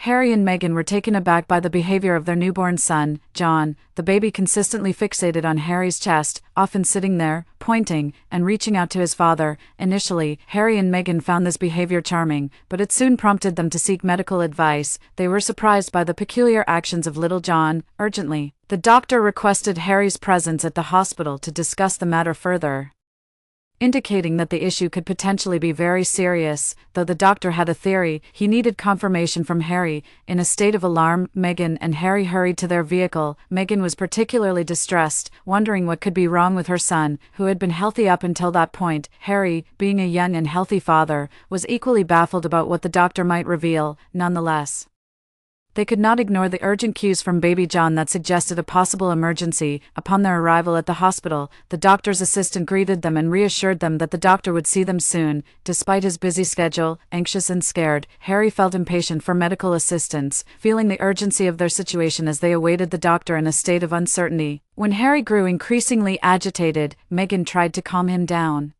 Harry and Meghan were taken aback by the behavior of their newborn son, John, the baby consistently fixated on Harry's chest, often sitting there, pointing, and reaching out to his father. Initially, Harry and Meghan found this behavior charming, but it soon prompted them to seek medical advice. They were surprised by the peculiar actions of little John. Urgently, the doctor requested Harry's presence at the hospital to discuss the matter further, indicating that the issue could potentially be very serious. Though the doctor had a theory, he needed confirmation from Harry. In a state of alarm, Meghan and Harry hurried to their vehicle. Meghan was particularly distressed, wondering what could be wrong with her son, who had been healthy up until that point. Harry, being a young and healthy father, was equally baffled about what the doctor might reveal. Nonetheless, they could not ignore the urgent cues from baby John that suggested a possible emergency. Upon their arrival at the hospital, the doctor's assistant greeted them and reassured them that the doctor would see them soon. Despite his busy schedule, anxious and scared, Harry felt impatient for medical assistance, feeling the urgency of their situation as they awaited the doctor in a state of uncertainty. When Harry grew increasingly agitated, Meghan tried to calm him down,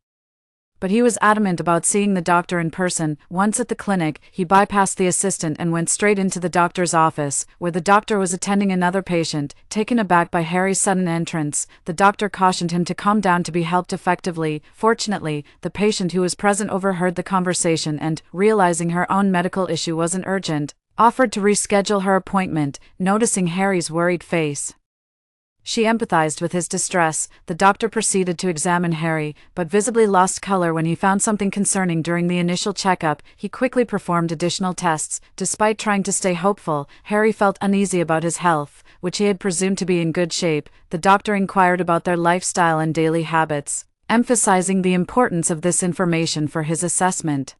but he was adamant about seeing the doctor in person. Once at the clinic, he bypassed the assistant and went straight into the doctor's office, where the doctor was attending another patient. Taken aback by Harry's sudden entrance, the doctor cautioned him to calm down to be helped effectively. Fortunately, the patient who was present overheard the conversation and, realizing her own medical issue wasn't urgent, offered to reschedule her appointment. Noticing Harry's worried face, she empathized with his distress. The doctor proceeded to examine Harry, but visibly lost color when he found something concerning during the initial checkup. He quickly performed additional tests. Despite trying to stay hopeful, Harry felt uneasy about his health, which he had presumed to be in good shape. The doctor inquired about their lifestyle and daily habits, emphasizing the importance of this information for his assessment.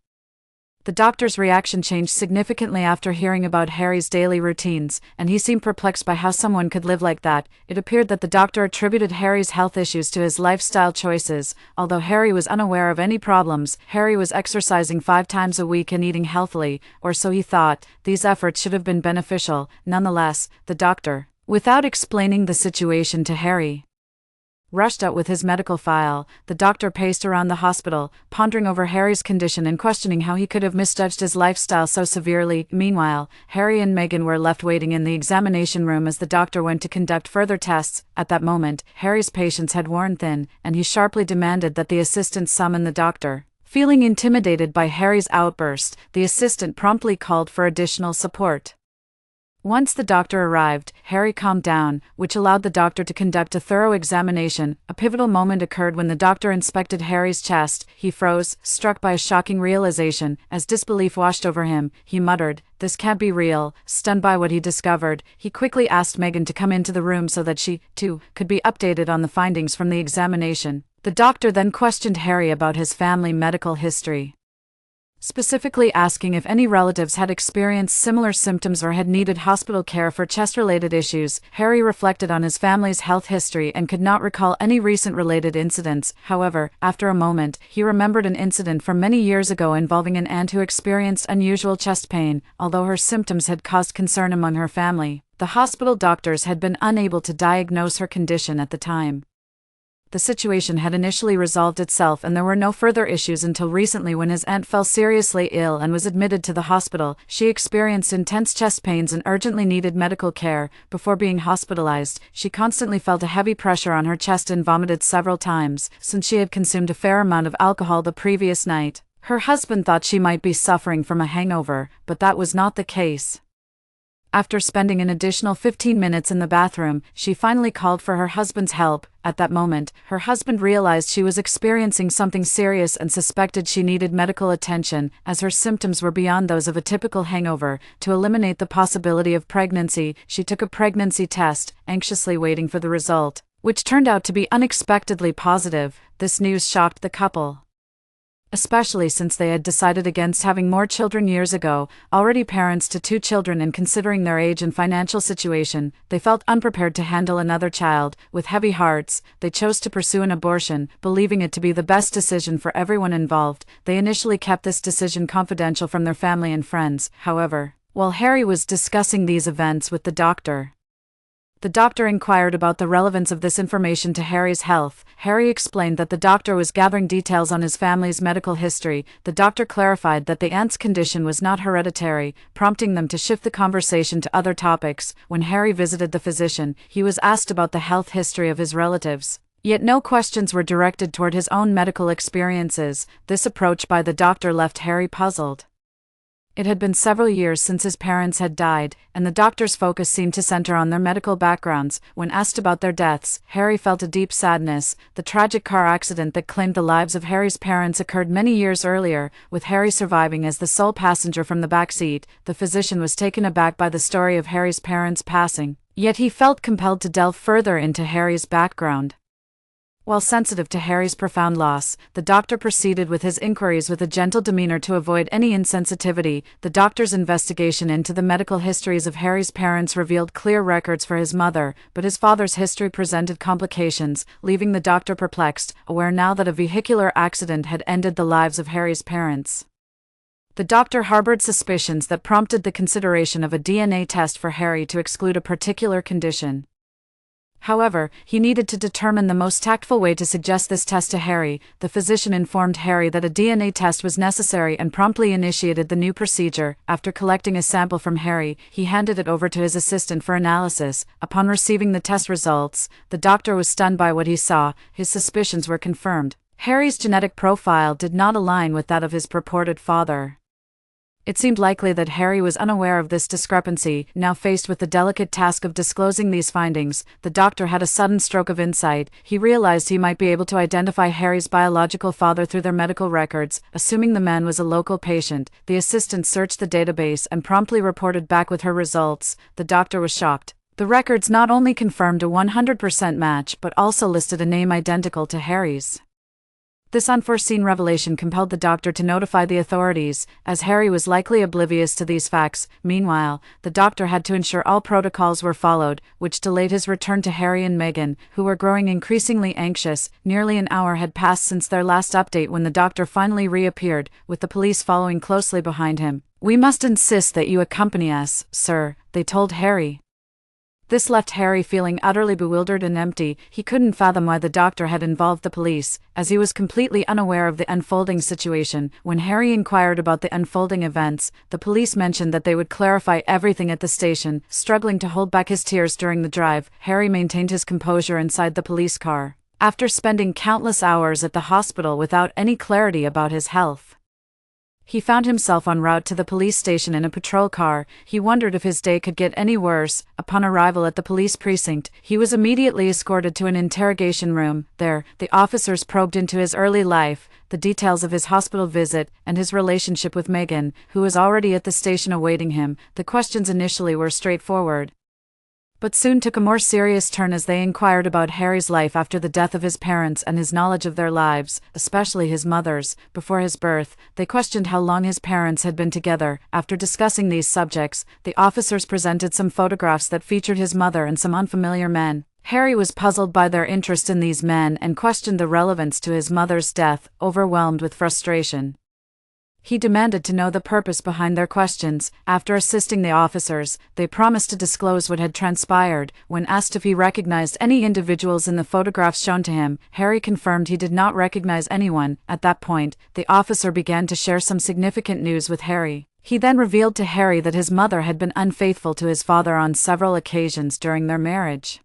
The doctor's reaction changed significantly after hearing about Harry's daily routines, and he seemed perplexed by how someone could live like that. It appeared that the doctor attributed Harry's health issues to his lifestyle choices. Although Harry was unaware of any problems, Harry was exercising 5 times a week and eating healthily, or so he thought. These efforts should have been beneficial. Nonetheless, the doctor, without explaining the situation to Harry, rushed out with his medical file. The doctor paced around the hospital, pondering over Harry's condition and questioning how he could have misjudged his lifestyle so severely. Meanwhile, Harry and Meghan were left waiting in the examination room as the doctor went to conduct further tests. At that moment, Harry's patience had worn thin, and he sharply demanded that the assistant summon the doctor. Feeling intimidated by Harry's outburst, the assistant promptly called for additional support. Once the doctor arrived, Harry calmed down, which allowed the doctor to conduct a thorough examination. A pivotal moment occurred when the doctor inspected Harry's chest. He froze, struck by a shocking realization. As disbelief washed over him, he muttered, "This can't be real." Stunned by what he discovered, he quickly asked Meghan to come into the room so that she, too, could be updated on the findings from the examination. The doctor then questioned Harry about his family medical history, specifically asking if any relatives had experienced similar symptoms or had needed hospital care for chest-related issues. Harry reflected on his family's health history and could not recall any recent related incidents. However, after a moment, he remembered an incident from many years ago involving an aunt who experienced unusual chest pain. Although her symptoms had caused concern among her family, the hospital doctors had been unable to diagnose her condition at the time. The situation had initially resolved itself and there were no further issues until recently when his aunt fell seriously ill and was admitted to the hospital. She experienced intense chest pains and urgently needed medical care. Before being hospitalized, she constantly felt a heavy pressure on her chest and vomited several times. Since she had consumed a fair amount of alcohol the previous night, her husband thought she might be suffering from a hangover, but that was not the case. After spending an additional 15 minutes in the bathroom, she finally called for her husband's help. At that moment, her husband realized she was experiencing something serious and suspected she needed medical attention, as her symptoms were beyond those of a typical hangover. To eliminate the possibility of pregnancy, she took a pregnancy test, anxiously waiting for the result, which turned out to be unexpectedly positive. This news shocked the couple, especially since they had decided against having more children years ago. Already parents to 2 children and considering their age and financial situation, they felt unprepared to handle another child. With heavy hearts, they chose to pursue an abortion, believing it to be the best decision for everyone involved. They initially kept this decision confidential from their family and friends. However, while Harry was discussing these events with the doctor, The doctor inquired about the relevance of this information to Harry's health. Harry explained that the doctor was gathering details on his family's medical history. The doctor clarified that the aunt's condition was not hereditary, prompting them to shift the conversation to other topics. When Harry visited the physician, he was asked about the health history of his relatives. Yet no questions were directed toward his own medical experiences. This approach by the doctor left Harry puzzled. It had been several years since his parents had died, and the doctor's focus seemed to center on their medical backgrounds. When asked about their deaths, Harry felt a deep sadness. The tragic car accident that claimed the lives of Harry's parents occurred many years earlier, with Harry surviving as the sole passenger from the back seat. The physician was taken aback by the story of Harry's parents' passing, yet he felt compelled to delve further into Harry's background. While sensitive to Harry's profound loss, the doctor proceeded with his inquiries with a gentle demeanor to avoid any insensitivity. The doctor's investigation into the medical histories of Harry's parents revealed clear records for his mother, but his father's history presented complications, leaving the doctor perplexed, aware now that a vehicular accident had ended the lives of Harry's parents. The doctor harbored suspicions that prompted the consideration of a DNA test for Harry to exclude a particular condition. However, he needed to determine the most tactful way to suggest this test to Harry. The physician informed Harry that a DNA test was necessary and promptly initiated the new procedure. After collecting a sample from Harry, he handed it over to his assistant for analysis. Upon receiving the test results, the doctor was stunned by what he saw. His suspicions were confirmed. Harry's genetic profile did not align with that of his purported father. It seemed likely that Harry was unaware of this discrepancy. Now faced with the delicate task of disclosing these findings, the doctor had a sudden stroke of insight. He realized he might be able to identify Harry's biological father through their medical records. Assuming the man was a local patient, the assistant searched the database and promptly reported back with her results. The doctor was shocked. The records not only confirmed a 100% match but also listed a name identical to Harry's. This unforeseen revelation compelled the doctor to notify the authorities, as Harry was likely oblivious to these facts. Meanwhile, the doctor had to ensure all protocols were followed, which delayed his return to Harry and Meghan, who were growing increasingly anxious. Nearly an hour had passed since their last update when the doctor finally reappeared, with the police following closely behind him. "We must insist that you accompany us, sir," they told Harry. This left Harry feeling utterly bewildered and empty. He couldn't fathom why the doctor had involved the police, as he was completely unaware of the unfolding situation. When Harry inquired about the unfolding events, the police mentioned that they would clarify everything at the station. Struggling to hold back his tears during the drive, Harry maintained his composure inside the police car. After spending countless hours at the hospital without any clarity about his health, he found himself en route to the police station in a patrol car. He wondered if his day could get any worse. Upon arrival at the police precinct, he was immediately escorted to an interrogation room. There, the officers probed into his early life, the details of his hospital visit, and his relationship with Meghan, who was already at the station awaiting him. The questions initially were straightforward, but soon took a more serious turn as they inquired about Harry's life after the death of his parents and his knowledge of their lives, especially his mother's. Before his birth, they questioned how long his parents had been together. After discussing these subjects, the officers presented some photographs that featured his mother and some unfamiliar men. Harry was puzzled by their interest in these men and questioned the relevance to his mother's death. Overwhelmed with frustration, he demanded to know the purpose behind their questions. After assisting the officers, they promised to disclose what had transpired. When asked if he recognized any individuals in the photographs shown to him, Harry confirmed he did not recognize anyone. At that point, the officer began to share some significant news with Harry. He then revealed to Harry that his mother had been unfaithful to his father on several occasions during their marriage.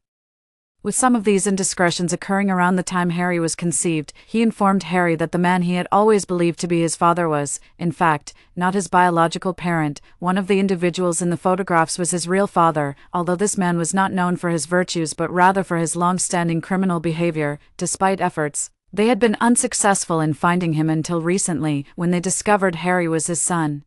With some of these indiscretions occurring around the time Harry was conceived, he informed Harry that the man he had always believed to be his father was, in fact, not his biological parent. One of the individuals in the photographs was his real father, although this man was not known for his virtues but rather for his long-standing criminal behavior. Despite efforts, they had been unsuccessful in finding him until recently, when they discovered Harry was his son.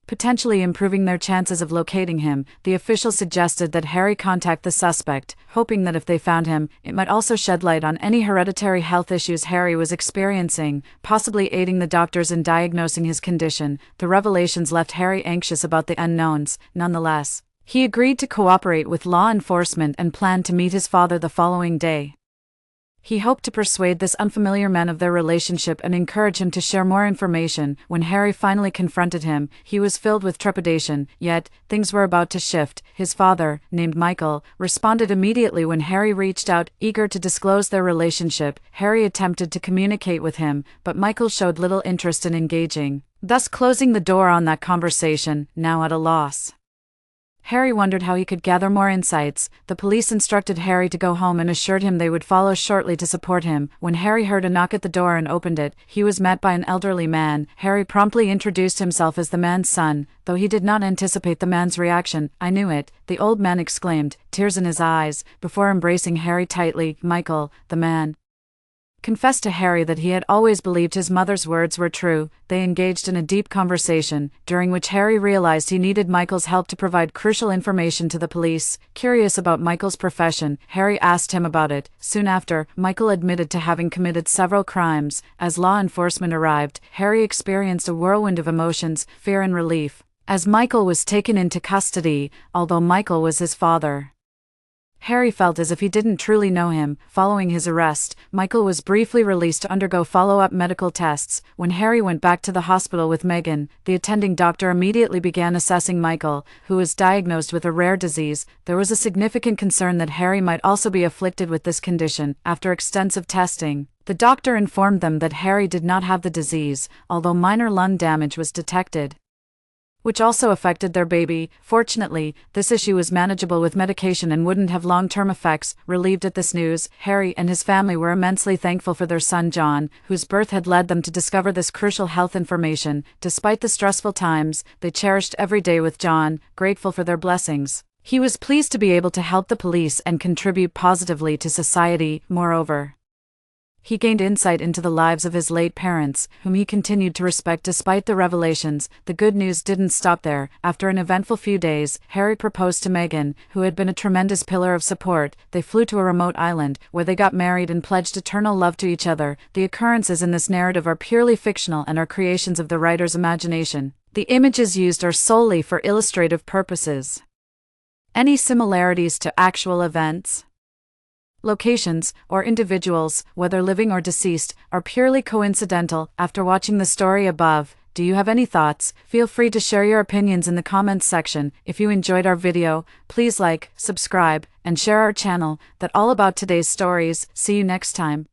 Potentially improving their chances of locating him, the officials suggested that Harry contact the suspect, hoping that if they found him, it might also shed light on any hereditary health issues Harry was experiencing, possibly aiding the doctors in diagnosing his condition. The revelations left Harry anxious about the unknowns. Nonetheless, he agreed to cooperate with law enforcement and planned to meet his father the following day. He hoped to persuade this unfamiliar man of their relationship and encourage him to share more information. When Harry finally confronted him, he was filled with trepidation, yet things were about to shift. His father, named Michael, responded immediately when Harry reached out, eager to disclose their relationship. Harry attempted to communicate with him, but Michael showed little interest in engaging, thus closing the door on that conversation, now at a loss. Harry wondered how he could gather more insights. The police instructed Harry to go home and assured him they would follow shortly to support him. When Harry heard a knock at the door and opened it, he was met by an elderly man. Harry promptly introduced himself as the man's son, though he did not anticipate the man's reaction. "I knew it," the old man exclaimed, tears in his eyes, before embracing Harry tightly. Michael, the man, confessed to Harry that he had always believed his mother's words were true. They engaged in a deep conversation, during which Harry realized he needed Michael's help to provide crucial information to the police. Curious about Michael's profession, Harry asked him about it. Soon after, Michael admitted to having committed several crimes. As law enforcement arrived, Harry experienced a whirlwind of emotions, fear and relief, as Michael was taken into custody, although Michael was his father. Harry felt as if he didn't truly know him. Following his arrest, Michael was briefly released to undergo follow-up medical tests. When Harry went back to the hospital with Megan, the attending doctor immediately began assessing Michael, who was diagnosed with a rare disease. There was a significant concern that Harry might also be afflicted with this condition. After extensive testing, the doctor informed them that Harry did not have the disease, although minor lung damage was detected, which also affected their baby. Fortunately, this issue was manageable with medication and wouldn't have long-term effects. Relieved at this news, Harry and his family were immensely thankful for their son John, whose birth had led them to discover this crucial health information. Despite the stressful times, they cherished every day with John, grateful for their blessings. He was pleased to be able to help the police and contribute positively to society. Moreover, he gained insight into the lives of his late parents, whom he continued to respect despite the revelations. The good news didn't stop there. After an eventful few days, Harry proposed to Megan, who had been a tremendous pillar of support. They flew to a remote island, where they got married and pledged eternal love to each other. The occurrences in this narrative are purely fictional and are creations of the writer's imagination. The images used are solely for illustrative purposes. Any similarities to actual events, locations, or individuals, whether living or deceased, are purely coincidental. After watching the story above, do you have any thoughts? Feel free to share your opinions in the comments section. If you enjoyed our video, please like, subscribe, and share our channel. That's all about today's stories. See you next time.